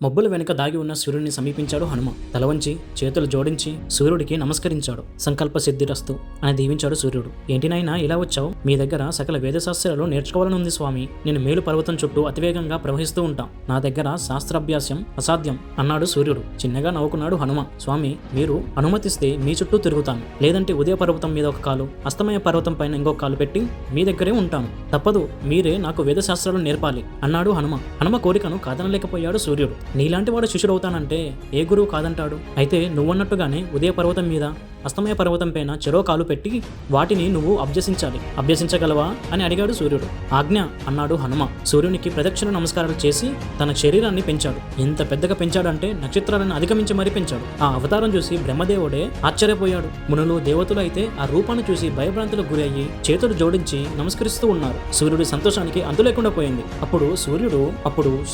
మబ్బుల వెనుక దాగి ఉన్న సూర్యుడిని సమీపించాడు హనుమ. తల వంచి చేతులు జోడించి సూర్యుడికి నమస్కరించాడు. సంకల్ప సిద్ధిరస్తు అని దీవించాడు సూర్యుడు. ఏంటి నాయనా ఇలా వచ్చావు? మీ దగ్గర సకల వేదశాస్త్రాలు నేర్చుకోవాలని ఉంది స్వామి. నేను మేలు పర్వతం చుట్టూ అతివేగంగా ప్రవహిస్తూ ఉంటా. నా దగ్గర శాస్త్రాభ్యాసం అసాధ్యం అన్నాడు సూర్యుడు. చిన్నగా నవ్వుకున్నాడు హనుమ. స్వామి, మీరు అనుమతిస్తే మీ చుట్టూ తిరుగుతాను. లేదంటే ఉదయ పర్వతం మీద ఒక కాలు, అస్తమయ పర్వతం పైన ఇంకొక కాలు పెట్టి మీ దగ్గరే ఉంటాను. తప్పదు, మీరే నాకు వేదశాస్త్రాలు నేర్పాలి అన్నాడు హనుమ. హనుమ కోరికను కాదనలేకపోయాడు సూర్యుడు. నీలాంటి వాడు శిష్యుడవుతానంటే ఏ గురువు కాదంటాడు? అయితే నువ్వన్నట్టుగానే ఉదయ పర్వతం మీద, అస్తమయ పర్వతం పైన చెరో కాలు పెట్టి వాటిని నువ్వు అభ్యసించాలి. అభ్యసించగలవా అని అడిగాడు సూర్యుడు. ఆజ్ఞ అన్నాడు హనుమ. సూర్యునికి ప్రదక్షిణ నమస్కారాలు చేసి తన శరీరాన్ని పెంచాడు. ఎంత పెద్దగా పెంచాడంటే నక్షత్రాలను అధిగమించి మరీ పెంచాడు. ఆ అవతారం చూసి బ్రహ్మదేవుడే ఆశ్చర్యపోయాడు. మునులు దేవతలు అయితే ఆ రూపాన్ని చూసి భయభ్రాంతులకు గురి అయ్యి చేతులు జోడించి నమస్కరిస్తూ ఉన్నారు. సూర్యుడి సంతోషానికి అంతు లేకుండా పోయింది. అప్పుడు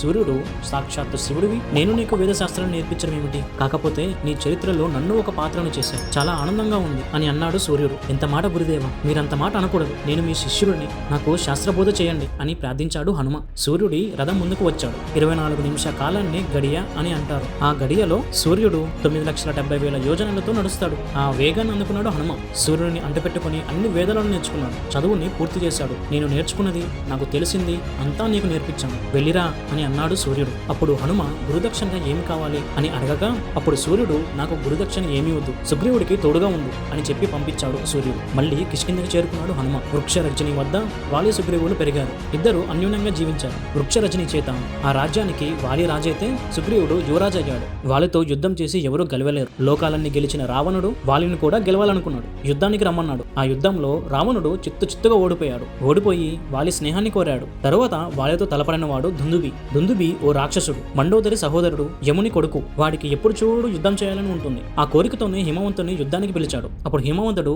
సూర్యుడు సాక్షాత్తు శివుడివి, నేను నీకు వేదశాస్త్రాన్ని నేర్పించడం ఏమిటి? కాకపోతే నీ చరిత్రలో నన్ను ఒక పాత్రను చేశావు. చాలా ఆనందంగా ఉంది అని అన్నాడు సూర్యుడు. ఎంత మాట గురుదేవ, మీరంత మాట అనకూడదు. నేను మీ శిష్యుడిని, నాకు శాస్త్రబోధ చేయండి అని ప్రార్థించాడు హనుమ. సూర్యుడి రథం ముందుకు వచ్చాడు. 24 నిమిష కాలాన్ని గడియ అని అంటారు. ఆ గడియలో సూర్యుడు 9,70,000 యోజనలతో నడుస్తాడు. ఆ వేగాన్ని అందుకున్నాడు హనుమ. సూర్యుడిని అంటపెట్టుకుని అన్ని వేదాలను నేర్చుకున్నాడు. చదువుని పూర్తి చేశాడు. నేను నేర్చుకున్నది, నాకు తెలిసింది అంతా నీకు నేర్పించాను, వెళ్ళిరా అని అన్నాడు సూర్యుడు. అప్పుడు హనుమ గురుదక్షిణగా ఏమి కావాలి అని అడగగా, అప్పుడు సూర్యుడు నాకు గురుదక్షిణ ఏమీ వద్దు, సుగ్రీవుడికి తోడుగా ఉండు అని చెప్పి పంపించాడు సూర్యుడు. మళ్ళీ కిష్కిందకి చేరుకున్నాడు హనుమ. వృక్షరజని వద్ద వాలి సుగ్రీవులు పెరిగారు. ఇద్దరు అన్యోన్యంగా జీవించారు. వృక్షరజని చేత ఆ రాజ్యానికి వాలి రాజైతే సుగ్రీవుడు యువరాజు అయ్యాడు. వాలితో యుద్ధం చేసి ఎవరూ గెలవలేరు. లోకాలన్నీ గెలిచిన రావణుడు వాలిని కూడా గెలవాలనుకున్నాడు. యుద్ధానికి రమ్మన్నాడు. ఆ యుద్ధంలో రావణుడు చిత్తుగా ఓడిపోయాడు. ఓడిపోయి వాలి స్నేహాన్ని కోరాడు. తరువాత వాలితో తలపడిన వాడు దుందుబి ఓ రాక్షసుడు, మండోదరి సహోదరుడు, యముని కొడుకు. వాడికి ఎప్పుడు చూడు యుద్ధం చేయాలని ఉంటుంది. ఆ కోరికతోనే హిమవంతుని యుద్ధానికి పిలిచాడు. అప్పుడు హిమవంతుడు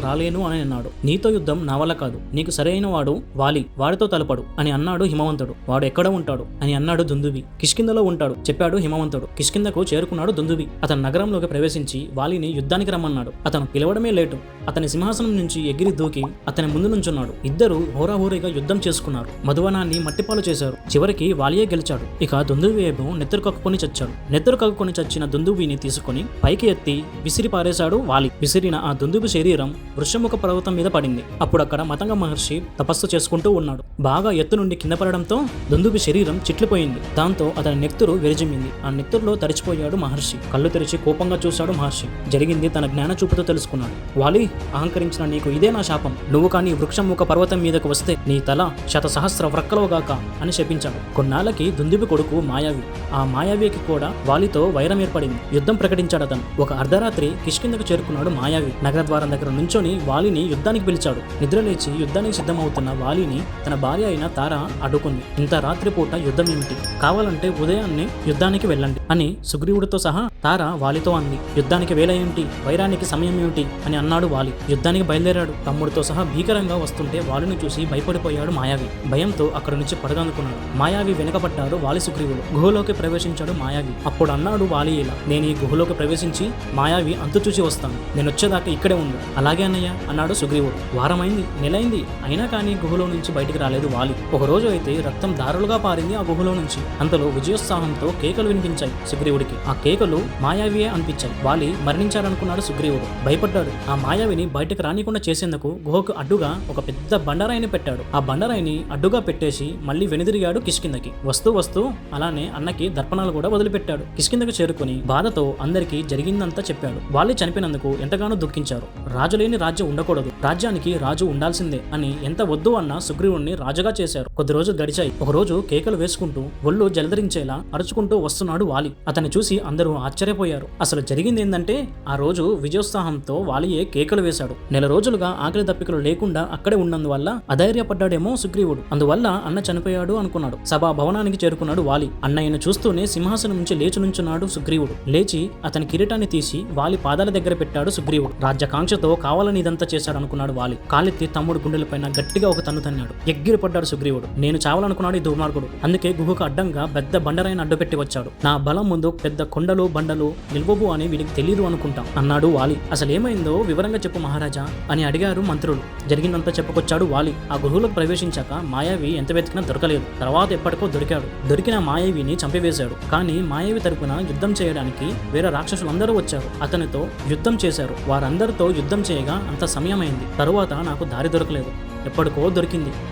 రాలేను అని అన్నాడు. నీతో యుద్ధం నా వల్ల కాదు, నీకు సరైన వాడు వాలి, వాడితో తలపడు అని అన్నాడు హిమవంతుడు. వాడు ఎక్కడ ఉంటాడు అని అన్నాడు దుందుబి. కిష్కిందలో ఉంటాడు చెప్పాడు హిమవంతుడు. కిష్కిందకు చేరుకున్నాడు దుందుబి. అతను నగరంలోకి ప్రవేశించి వాలిని యుద్ధానికి రమ్మన్నాడు. అతను పిలవడమే లేటు. అతని సింహాసనం నుంచి ఎగిరి దూకి అతని ముందు నుంచున్నాడు. ఇద్దరు హోరాహోరీగా యుద్ధం చేసుకున్నారు. మధువనాన్ని మట్టిపాలు చేశారు. చివరికి వాలియే గెలిచాడు. ఇక దుందుబి ఏమో నెత్తురు కక్కుకొని చచ్చిన దుందుబిని తీసుకుని పైకి ఎత్తి విసిరి పారేశాడు వాలి. విసిరిన ఆ దుందుబి శరీరం వృషముఖ పర్వతం మీద పడింది. అప్పుడు అక్కడ మతంగ మహర్షి తపస్సు చేసుకుంటూ ఉన్నాడు. బాగా ఎత్తు నుండి కింద పడడంతో దుందుబి శరీరం చిట్లిపోయింది. దాంతో అతని నెత్తురు విరజిమ్మింది. ఆ నెత్తురులో తడిచిపోయాడు మహర్షి. కళ్ళు తెరిచి కోపంగా చూశాడు మహర్షి. జరిగింది తన జ్ఞాన చూపుతో తెలుసుకున్నాడు. వాలి, అహంకరించిన నీకు ఇదే నా శాపం. నువ్వు కానీ వృక్షముఖ పర్వతం మీదకు వస్తే నీ తల 100,000 వ్రక్కలోగాక అని శపించాడు. కొన్నాళ్ళకి దుందుబి కొడుకు మాయావి. ఆ మాయావికి కూడా వాలితో వైరం ఏర్పడింది. యుద్ధం ప్రకటించాడు అతను. ఒక అర్ధరాత్రి కిష్కిందకు చేరుకున్నాడు మాయావి. నగర ద్వారం దగ్గర నుంచొని వాలిని యుద్ధానికి పిలిచాడు. నిద్రలేచి యుద్ధానికి సిద్ధమవుతున్న వాలిని తన భార్య అయిన తార అడ్డుకుంది. ఇంత రాత్రిపూట యుద్ధం ఏమిటి? కావాలంటే ఉదయాన్నే యుద్ధానికి వెళ్ళండి అని సుగ్రీవుడితో సహా తార వాలితో అంది. యుద్ధానికి వేళ ఏమిటి? వైరానికి సమయం ఏమిటి అని అన్నాడు వాలి. యుద్ధానికి బయలుదేరాడు. తమ్ముడితో సహా భీకరంగా వస్తుంటే వాలిని చూసి భయపడిపోయాడు మాయావి. భయంతో అక్కడి నుంచి పడగనుకున్నాడు. మాయావి వెనకబడ్డాడు వాలి సుగ్రీవుడు. గుహలోకి ప్రవేశించాడు మాయావి. అప్పుడు అన్నాడు వాలి ఇలా, నేను ఈ గుహలోకి ప్రవేశించి మాయావి అంతు చూసి వస్తాను, నేను వచ్చేదాకా ఇక్కడే ఉండు. అలాగే అన్నయ్య అన్నాడు సుగ్రీవుడు. వారమైంది, నెలైంది, అయినా కానీ గుహలో నుంచి బయటికి రాలేదు వాలి. ఒక రోజు అయితే రక్తం దారులుగా పారింది ఆ గుహలో నుంచి. అంతలో విజయోత్సాహంతో కేకలు వినిపించాయి సుగ్రీవుడికి. ఆ కేకలు మాయావియే అనిపించాయి. వాలి మరణించారనుకున్నాడు సుగ్రీవుడు. భయపడ్డాడు. ఆ మాయావిని బయటకు రానికుండా చేసేందుకు గుహకు అడ్డుగా ఒక పెద్ద బండరాయిని పెట్టాడు. ఆ బండరాయిని అడ్డుగా పెట్టేసి మళ్ళీ వెనుదిరిగాడు కిష్కిందకి. వస్తూ అలానే అన్నకి దర్పణాలు కూడా వదిలిపెట్టాడు. కిష్కిందకు చేరుకుని బాధతో అందరికీ జరిగిందంతా చెప్పాడు. వాళ్ళు చనిపోయినందుకు ఎంతగానో దుఃఖించారు. రాజు లేని రాజ్యం ఉండకూడదు, రాజ్యానికి రాజు ఉండాల్సిందే అని ఎంత వద్దు అన్న సుగ్రీవుణ్ణి రాజుగా చేశారు. కొద్ది రోజులు గడిచాయి. ఒక రోజు కేకలు వేసుకుంటూ ఒళ్ళు జలధరించేలా అరుచుకుంటూ వస్తున్నాడు వాలి. అతన్ని చూసి అందరూ ఆశ్చర్యపోయారు. అసలు జరిగింది ఏంటంటే ఆ రోజు విజయోత్సాహంతో వాలియే కేకలు వేశాడు. నెల రోజులుగా ఆకలి దప్పికలు లేకుండా అక్కడే ఉన్నందువల్ల అధైర్యపడ్డాడేమో సుగ్రీవుడు. అందువల్ల అన్న చనిపోయాడు అనుకున్నాడు. సభా భవనానికి చేరుకున్నాడు వాలి. అన్నయ్యను చూస్తూనే సింహాసనం నుంచి లేచి నుంచున్నాడు సుగ్రీవుడు. లేచి అతని కిరీటాన్ని తీసి వాలి పాదాల దగ్గర పెట్టాడు సుగ్రీవుడు. రాజ్యకాంక్షతో కావాలని ఇదంతా చేశాడు అనుకున్నాడు వాలి. కాలెత్తి తమ్ముడు గుండెలపైన గట్టిగా ఒక తన్ను తన్నాడు. ఎగిరిపడ్డాడు సుగ్రీవుడు. నేను చావాలనుకున్నాడు ఈ దుర్మార్గుడు. అందుకే గుహకు అడ్డంగా పెద్ద బండరాయిని అడ్డుపెట్టి వచ్చాడు. నా బలం ముందు పెద్ద కొండలు బండలు బండలు నిల్వబు అని వీడికి తెలియదు అనుకుంటాం అన్నాడు వాలి. అసలేమైందో వివరంగా చెప్పు మహారాజా అని అడిగారు మంత్రులు. జరిగిందంతా చెప్పుకొచ్చాడు వాలి. ఆ గుహలోకి ప్రవేశించాక మాయావి ఎంత వెతికినా దొరకలేదు. తర్వాత ఎప్పటికో దొరికాడు. దొరికిన మాయావిని చంపివేశాడు. కానీ మాయావి తరపున యుద్ధం చేయడానికి వేరే రాక్షసులందరూ వచ్చారు. అతనితో యుద్ధం చేశారు. వారందరితో యుద్ధం చేయగా అంత సమయమైంది. తరువాత నాకు దారి దొరకలేదు. ఎప్పటికో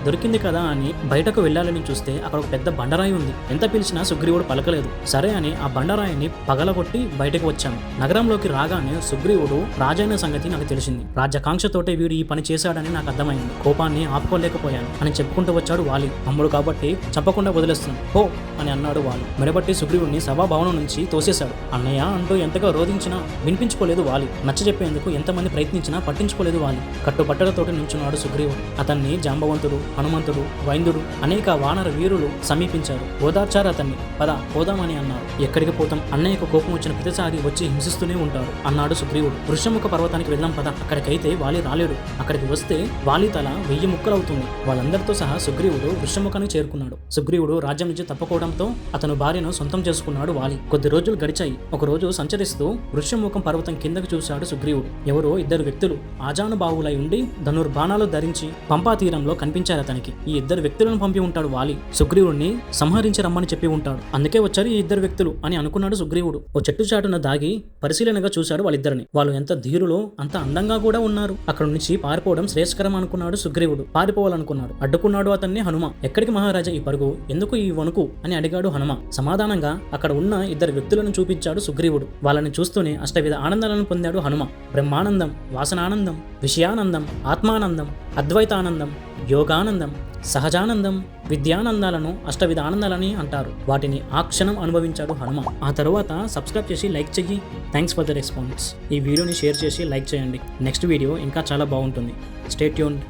దొరికింది కదా అని బయటకు వెళ్ళాలని చూస్తే అక్కడ ఒక పెద్ద బండరాయి ఉంది. ఎంత పిలిచినా సుగ్రీవుడు పలకలేదు. సరే అని ఆ బండరాయిని పగలగొట్టి బయటకు వచ్చాను. నగరంలోకి రాగానే సుగ్రీవుడు రాజైన సంగతి నాకు తెలిసింది. రాజ్యకాంక్షతోటే వీడు ఈ పని చేశాడని నాకు అర్థమైంది. కోపాన్ని ఆపుకోలేకపోయాను అని చెప్పుకుంటూ వచ్చాడు వాలి. అమ్ముడు కాబట్టి చంపకుండా వదిలేస్తున్నాను హో అని అన్నాడు వాలి. మెడబట్టి సుగ్రీవుడిని సభాభవనం నుంచి తోసేశాడు. అన్నయ్య అంటూ ఎంతగా రోధించినా వినిపించుకోలేదు వాలి. నచ్చజెప్పేందుకు ఎంతమంది ప్రయత్నించినా పట్టించుకోలేదు వాలి. కట్టుబట్టలతోటి నుంచున్నాడు సుగ్రీవుడు. అతన్ని జాంబవంతుడు, హనుమంతుడు, వైందుడు అనేక వానర వీరులు సమీపించారు. ఓదార్చారు అతన్ని. పద పోదామని అన్నారు. ఎక్కడికి పోతాం? అన్నయ్యకు కోపం వచ్చిన ప్రతిసారి వచ్చి హింసిస్తూనే ఉంటారు అన్నాడు సుగ్రీవుడు. వృషముఖ పర్వతానికి వెళ్దాం పద. అక్కడికైతే వాలి రాలేడు. అక్కడికి వస్తే వాలి తల 1000 ముక్కలవుతుంది. వాళ్ళందరితో సహా సుగ్రీవుడు వృషముఖానికి చేరుకున్నాడు. సుగ్రీవుడు రాజ్యం నుంచి తప్పుకోవడంతో అతను భార్యను సొంతం చేసుకున్నాడు వాలి. కొద్ది రోజులు గడిచాయి. ఒక రోజు సంచరిస్తూ వృషముఖం పర్వతం కిందకు చూశాడు సుగ్రీవుడు. ఎవరో 2 వ్యక్తులు ఆజానుబాహులై ఉండి ధనుర్బాణాలు ధరించి పంపా తీరంలో కనిపించారు అతనికి. ఈ 2 వ్యక్తులను పంపి ఉంటాడు వాలి. సుగ్రీవుడిని సంహరించి రమ్మని చెప్పి ఉంటాడు. అందుకే వచ్చారు ఈ 2 వ్యక్తులు అని అనుకున్నాడు సుగ్రీవుడు. ఓ చెట్టు చాటున దాగి పరిశీలనగా చూశాడు వాళ్ళిద్దరిని. వాళ్ళు ఎంత ధీరులో అంత అందంగా కూడా ఉన్నారు. అక్కడ నుంచి పారిపోవడం శ్రేయస్కరం అనుకున్నాడు సుగ్రీవుడు. పారిపోవాలనుకున్నాడు. అడ్డుకున్నాడు అతన్ని హనుమ. ఎక్కడికి మహారాజా ఈ పరుగు? ఎందుకు ఈ వణుకు అని అడిగాడు హనుమ. సమాధానంగా అక్కడ ఉన్న 2 వ్యక్తులను చూపించాడు సుగ్రీవుడు. వాళ్ళని చూస్తూనే అష్టవిధ ఆనందాలను పొందాడు హనుమ. బ్రహ్మానందం, వాసనానందం, విషయానందం, ఆత్మానందం, అద్వైతానందం, యోగానందం, సహజానందం, విద్యానందాలను అష్టవిధ ఆనందాలని అంటారు. వాటిని ఆ క్షణం అనుభవించాడు హనుమ. ఆ తర్వాత సబ్స్క్రైబ్ చేసి లైక్ చెయ్యి. Thanks for the response. ఈ వీడియోని షేర్ చేసి లైక్ చేయండి. నెక్స్ట్ వీడియో ఇంకా చాలా బాగుంటుంది. Stay tuned.